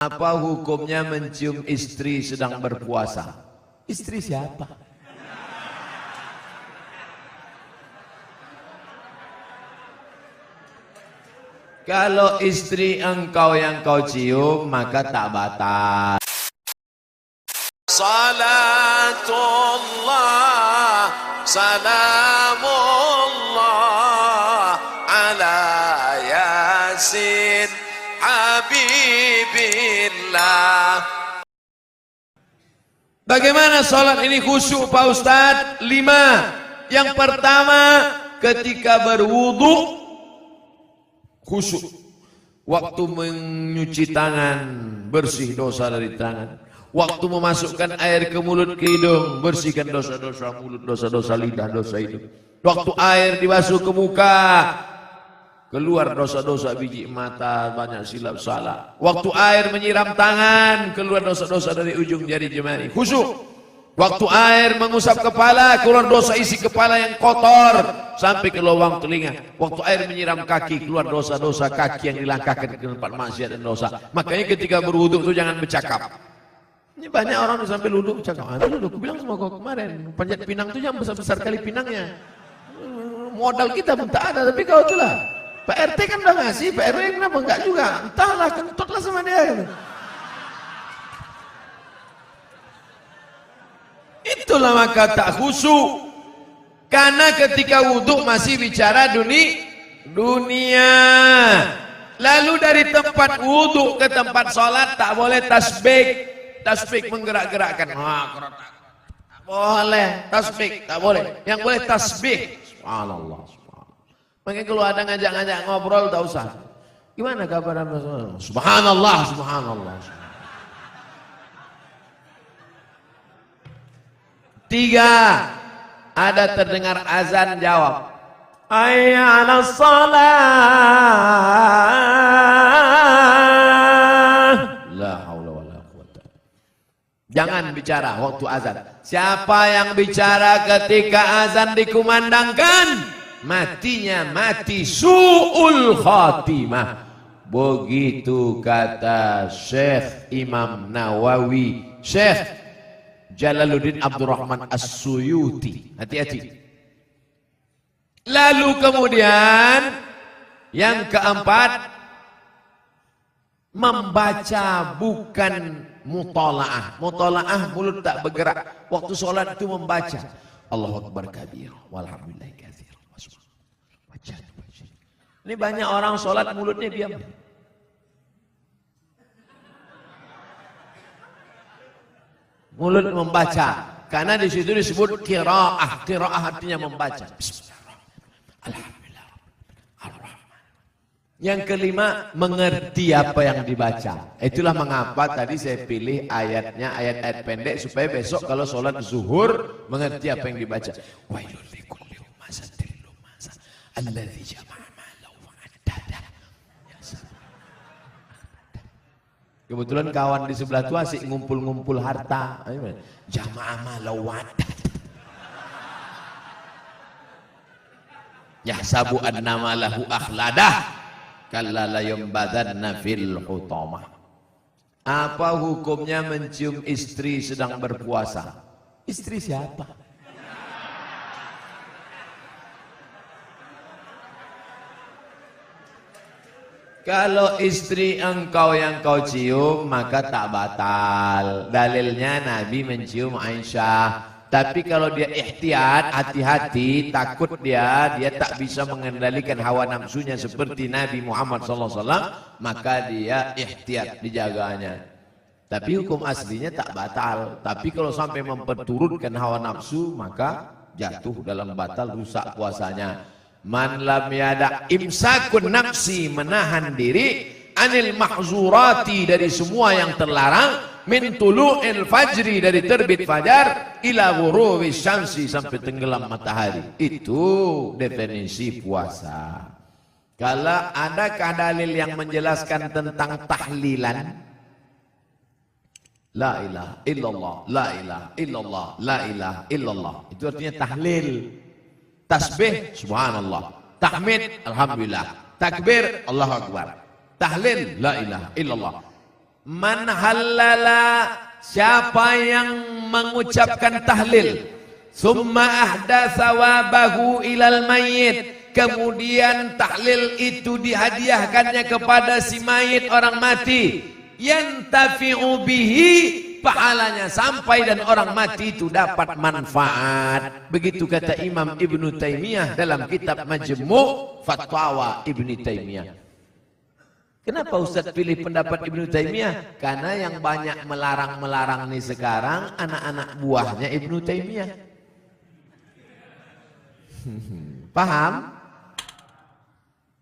Apa hukumnya mencium istri sedang berpuasa? Istri siapa? Kalau istri engkau yang kau cium, maka tak batal. Salatullah, salamullah ala yasin habibillah. Bagaimana sholat ini khusyuk Pak Ustadz? 5. Yang pertama, ketika berwudu khusyuk. Waktu menyuci tangan, bersih dosa dari tangan. Waktu memasukkan air ke mulut, ke hidung, bersihkan dosa-dosa mulut, dosa-dosa lidah, dosa hidung. Waktu air dibasuh ke muka, keluar dosa-dosa biji mata, banyak silap salah. Waktu air menyiram tangan, keluar dosa-dosa dari ujung jari jemari. Khusyuk. Waktu air mengusap kepala, keluar dosa isi kepala yang kotor sampai ke lubang telinga. Waktu air menyiram kaki, keluar dosa-dosa kaki yang dilangkahkan ke tempat maksiat dan dosa. Makanya ketika berwudu itu jangan bercakap. Ini banyak orang sampai wudhu bercakap. Aku bilang sama kau kemarin, panjat pinang itu yang besar-besar kali pinangnya. Modal kita pun tak ada, tapi kau itulah. Pak RT kan udah ngasih, Pak RW kenapa enggak juga? Entahlah, kentutlah sama dia. Itulah maka tak khusyuk. Karena ketika wudhu masih bicara dunia. Lalu dari tempat wudhu ke tempat sholat tak boleh tasbih. Tasbih menggerak-gerakkan. Tak boleh. Tasbih tak boleh. Yang boleh tasbih. Subhanallah. Makanya kalau ada ngajak-ngajak ngobrol tak usah. Gimana kabar Anda? Subhanallah. Subhanallah. 3. Ada terdengar azan, jawab hayya 'alas shalah. La haula wala quwwata. Jangan bicara waktu azan. Siapa yang bicara ketika azan dikumandangkan, matinya mati su'ul khatimah. Begitu kata Syekh Imam Nawawi, Syekh Jalaluddin Abdurrahman As-Suyuti. Hati-hati. Lalu kemudian yang keempat, membaca bukan mutalaah. Mutalaah mulut tak bergerak. Waktu sholat itu membaca Allahu Akbar kabir walhamdulillahi katsir. Ini banyak orang sholat mulutnya diam. Mulut membaca, karena di situ disebut qiraah. Qiraah artinya membaca. Alhamdulillah. Yang kelima, mengerti apa yang dibaca. Itulah mengapa tadi saya pilih ayatnya, ayat-ayat pendek supaya besok kalau sholat zuhur mengerti apa yang dibaca. Wailul likulli humazatin lumazah alladzi jama'a malahu wa addadah. Kebetulan kawan di sebelah itu asik ngumpul-ngumpul harta. Jamaah malawat. Yahsabu anna malahu akhladah kalla la yumbadanna fil hutamah. Apa hukumnya mencium istri sedang berpuasa? Istri siapa? Kalau istri engkau yang kau cium, maka tak batal. Dalilnya Nabi mencium Aisyah. Tapi kalau dia ihtiyat, hati-hati, takut dia tak bisa mengendalikan hawa nafsunya seperti Nabi Muhammad SAW, maka dia ihtiyat, dijaganya. Tapi hukum aslinya tak batal. Tapi kalau sampai memperturutkan hawa nafsu, maka jatuh dalam batal, rusak puasanya. Man lam yada imsakun nafsi, menahan diri, anil mahzurati, dari semua yang terlarang, min tulu'il fajri, dari terbit fajar, ila ghurubi syamsi, sampai tenggelam matahari. Itu definisi puasa. Kalau adakah dalil yang menjelaskan tentang tahlilan? La ilaha illallah, la ilaha illallah, la ilaha illallah. Itu artinya tahlil. Tasbih, subhanallah. Tahmid, alhamdulillah. Takbir, Allahu Akbar. Tahlil, la ilaha illallah. Man halala, siapa yang mengucapkan tahlil, summa ahdatsa wabahu ilal mayyit, kemudian tahlil itu dihadiahkannya kepada si mayit orang mati, yantafi'u bihi, pahalanya sampai dan orang mati itu dapat manfaat. Begitu kata Imam Ibnu Taimiyah dalam kitab Majmu' Fatwa Ibnu Taimiyah. Kenapa Ustaz pilih pendapat Ibnu Taimiyah? Karena yang banyak melarang-melarang nih sekarang anak-anak buahnya Ibnu Taimiyah. Paham?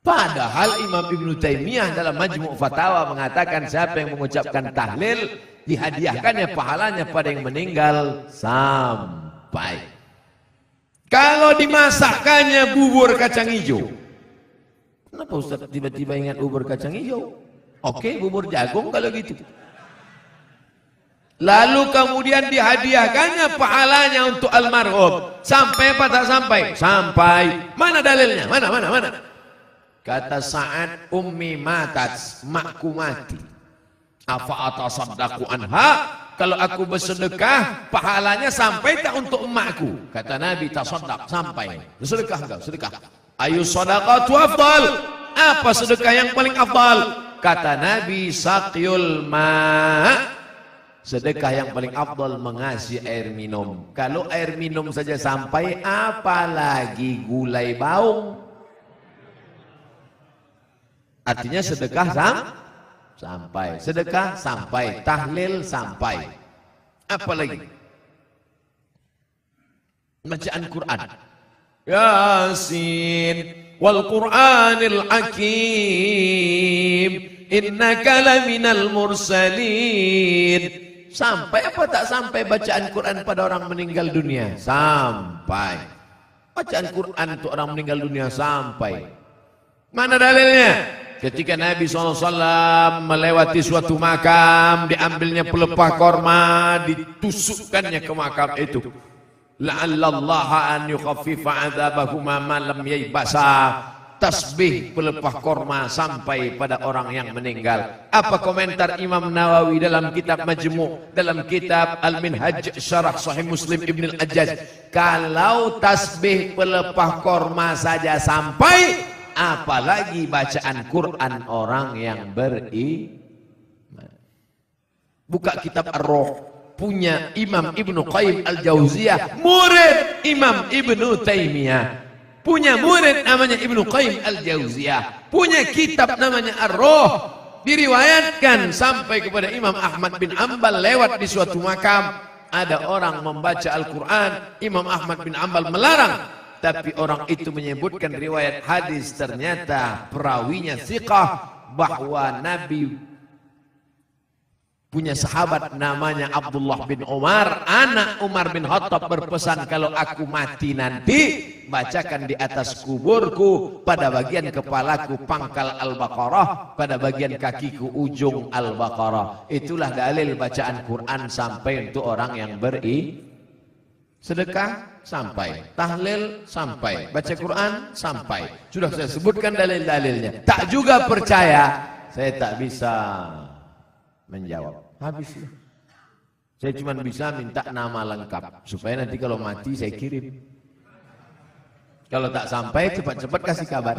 Padahal Imam Ibnu Taimiyah dalam Majmu' Fatawa mengatakan siapa yang mengucapkan tahlil dihadiahkannya pahalanya pada yang meninggal sampai. Kalau dimasakkannya bubur kacang hijau, kenapa Ustaz tiba-tiba ingat bubur kacang hijau? Oke, bubur jagung kalau gitu. Lalu kemudian dihadiahkannya pahalanya untuk almarhum. Sampai apa tak sampai? Sampai. Mana dalilnya? Mana? Kata Sa'ad, ummi matat, makku mati. Afa atasaddaqu anha, kalau aku bersedekah pahalanya sampai tak untuk emakku? Kata Nabi, tasaddaq, sampai. Bersedekah enggak? Sedekah. Ayu sadaqatu afdal, apa sedekah yang paling afdal? Kata Nabi, saqyul ma', sedekah yang paling afdal mengasih air minum. Kalau air minum saja sampai, apalagi gulai baung. Artinya sedekah sampai, sedekah sampai, tahlil sampai. Apa lagi? Bacaan Quran. Yasin wal Qur'anil Hakim, innaka laminal mursalin. Sampai apa tak sampai bacaan Quran pada orang meninggal dunia? Sampai. Bacaan Quran untuk orang meninggal dunia sampai. Mana dalilnya? Ketika Nabi SAW melewati suatu makam, diambilnya pelepah korma, ditusukkannya ke makam itu. La'allallaha an yukhaffifa adzabahuma ma lam yaybasa. Tasbih pelepah korma sampai pada orang yang meninggal. Apa komentar Imam Nawawi dalam kitab Majmu', dalam kitab Al-Minhaj Syarah Sahih Muslim Ibn Al-Ajjaj? Kalau tasbih pelepah korma saja sampai, apalagi bacaan Quran orang yang beriman. Buka kitab Ar-Ruh, punya Imam Ibnu Qayyim Al-Jauziyah, murid Imam Ibnu Taimiyah. Punya murid namanya Ibnu Qayyim Al-Jauziyah, punya kitab namanya Ar-Ruh. Diriwayatkan sampai kepada Imam Ahmad bin Hanbal lewat di suatu makam, ada orang membaca Al-Quran, Imam Ahmad bin Hanbal melarang. Tapi orang itu menyebutkan riwayat hadis, ternyata perawinya thiqah, bahwa Nabi punya sahabat namanya Abdullah bin Umar, anak Umar bin Khattab, berpesan, kalau aku mati nanti bacakan di atas kuburku, pada bagian kepalaku pangkal Al-Baqarah, pada bagian kakiku ujung Al-Baqarah. Itulah dalil bacaan Quran sampai untuk orang yang sedekah sampai, tahlil sampai, baca Quran sampai. Sudah saya sebutkan dalil-dalilnya. Tak juga percaya, saya tak bisa menjawab. Habis. Saya cuma bisa minta nama lengkap supaya nanti kalau mati saya kirim. Kalau tak sampai, cepat-cepat kasih kabar.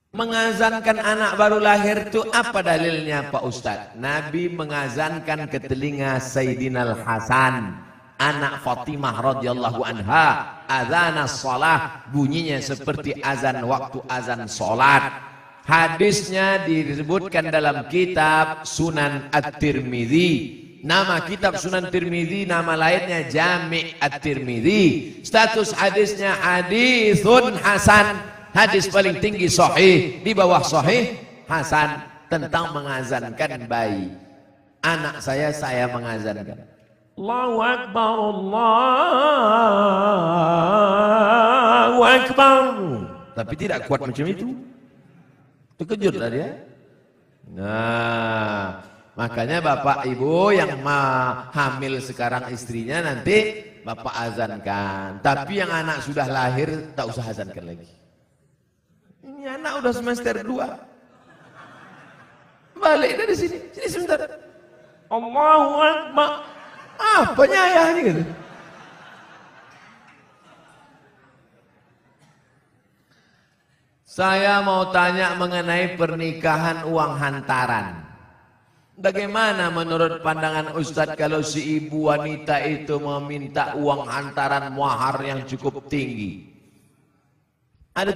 Mengazankan anak baru lahir itu apa dalilnya Pak Ustadz? Nabi mengazankan ke telinga Sayyidina Al-Hasan, anak Fatimah radhiyallahu anha, azan shalah, bunyinya seperti azan waktu azan salat. Hadisnya disebutkan dalam kitab Sunan At-Tirmidzi. Nama kitab Sunan Tirmidzi, nama lainnya Jami' At-Tirmidzi. Status hadisnya hadisun hasan. Hadis paling tinggi sahih, di bawah sahih hasan, tentang mengazankan bayi. Anak saya mengazankan. Allahu Akbar, Allahu Akbar. Tapi tidak kuat macam itu. Terkejut lah dia. Nah, makanya bapak ibu yang hamil sekarang istrinya nanti bapak azankan. Tapi yang anak sudah lahir tak usah azankan lagi. Ini anak udah semester 2. Balik dari sini, sini sebentar. Allahu Akbar. Apanya ayah ini gitu? Saya mau tanya mengenai pernikahan uang hantaran. Bagaimana menurut pandangan Ustadz kalau si ibu wanita itu meminta uang hantaran mahar yang cukup tinggi? Ada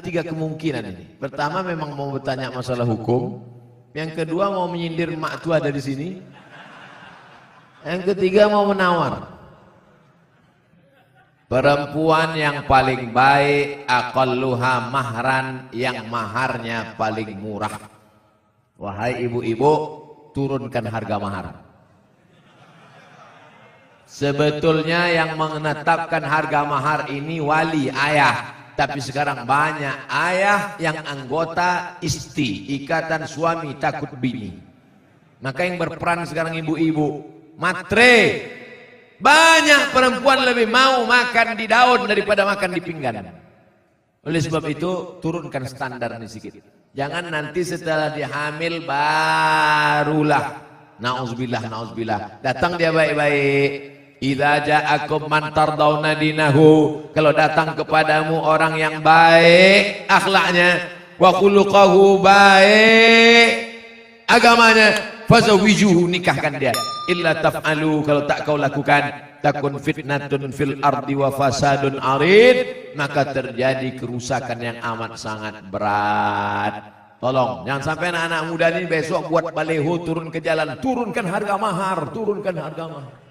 tiga kemungkinan ini. Pertama memang mau bertanya masalah hukum. Yang kedua mau menyindir mak tua dari sini. Yang ketiga mau menawar. Perempuan yang paling baik aqalluha mahran, yang maharnya paling murah. Wahai ibu-ibu, turunkan harga mahar. Sebetulnya yang menetapkan harga mahar ini wali, ayah. Tapi sekarang banyak ayah yang anggota isti, ikatan suami takut bini. Maka yang berperan sekarang ibu-ibu, matre. Banyak perempuan lebih mau makan di daun daripada makan di pinggan. Oleh sebab itu turunkan standarnya sedikit. Jangan nanti setelah dihamil barulah nauzubillah datang dia baik-baik. Idza ja'akum man tardawna dinahu, kalau datang kepadamu orang yang baik akhlaknya, wa khuluquhu, baik agamanya, fazawijuhu, nikahkan dia. Illa taf'alu, kalau tak kau lakukan, takun fitnatun fil ardi wa fasadun arid, maka terjadi kerusakan yang amat sangat berat. Tolong jangan sampai anak-anak muda ini besok buat baleho turun ke jalan, turunkan harga mahar, turunkan harga mahar.